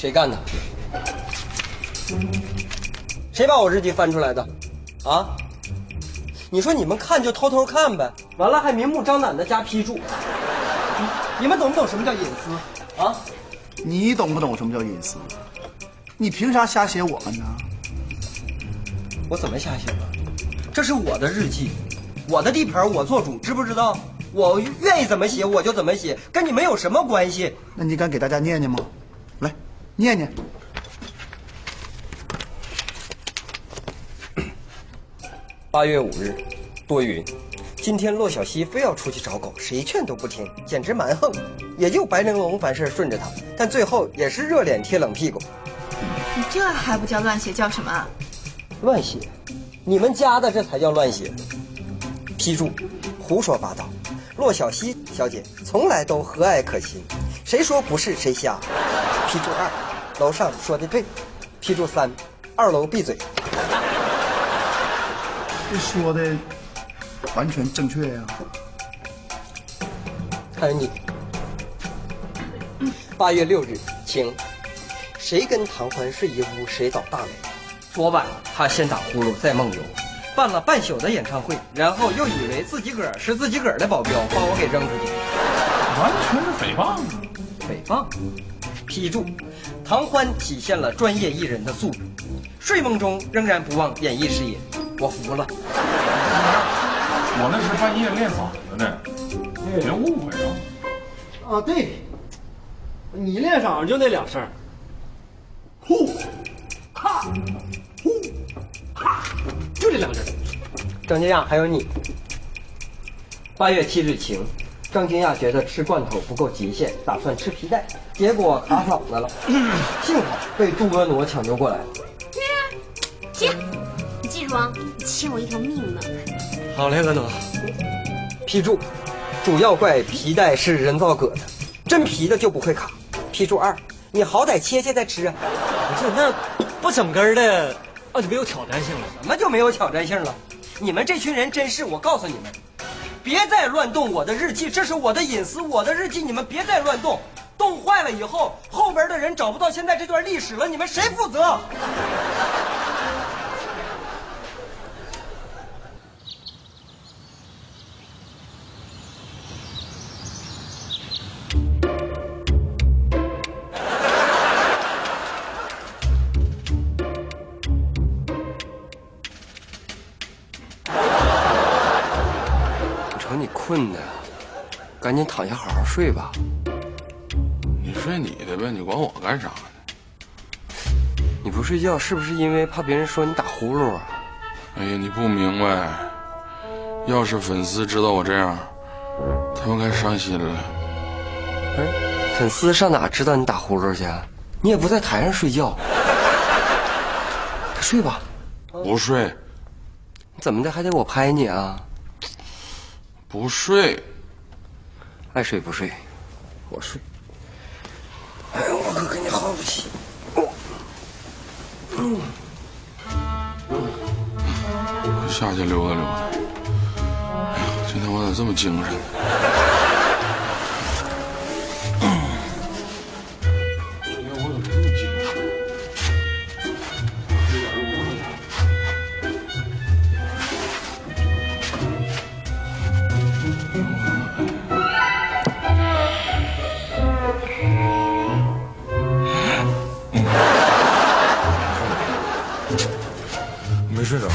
谁干的？谁把我日记翻出来的？啊？你说你们看就偷偷看呗，完了还明目张胆的加批注。你们懂不懂什么叫隐私啊？你懂不懂什么叫隐私？你凭啥瞎写我们呢？我怎么瞎写的？这是我的日记，我的地盘我做主，知不知道？我愿意怎么写我就怎么写，跟你们有什么关系？那你敢给大家念念吗？来，念念。8月5日，多云。今天骆小西非要出去找狗，谁劝都不听，简直蛮横。也就白玲珑凡事顺着他，但最后也是热脸贴冷屁股。你这还不叫乱写，叫什么？乱写，你们家的这才叫乱写。批注：胡说八道。骆小西小姐从来都和蔼可亲，谁说不是谁瞎。批注2：楼上说的对。批注3：2楼闭嘴。这说的完全正确呀。还有你。8月6日，晴。谁跟唐欢睡一屋，谁倒大霉。昨晚他先打呼噜，再梦游，办了半宿的演唱会，然后又以为自己个儿是自己个儿的保镖，把我给扔出去，完全是诽谤。诽谤。批注：唐欢体现了专业艺人的素质，睡梦中仍然不忘演艺事业，我服了。我那是半夜练嗓子的，别误会啊。啊，对，你练嗓子就那2声，呼，哈，呼，哈，就这2声。张金亚，还有你。8月7日，晴。张金亚觉得吃罐头不够极限，打算吃皮带，结果卡嗓子了，幸好被杜婀娜抢救过来了。行，你记住啊，你欠我一条命呢。好嘞，婀娜。批注：主要怪皮带是人造革的，真皮的就不会卡。批注2：你好歹切切再吃啊。不是，那不整根的，就没有挑战性了。什么就没有挑战性了？你们这群人真是，我告诉你们，别再乱动我的日记，这是我的隐私，我的日记你们别再乱动，动坏了以后，后边的人找不到现在这段历史了，你们谁负责？你困的，赶紧躺下好好睡吧。你睡你的呗，你管我干啥呢？你不睡觉是不是因为怕别人说你打呼噜啊？哎呀，你不明白，要是粉丝知道我这样，他们该伤心了。哎，粉丝上哪知道你打呼噜去？你也不在台上睡觉。睡吧。不睡。怎么的还得我拍你啊？不睡，爱睡不睡，我睡。哎呦，我可跟你耗不起。下去溜达溜达。哎呀，今天我咋这么精神？没睡着。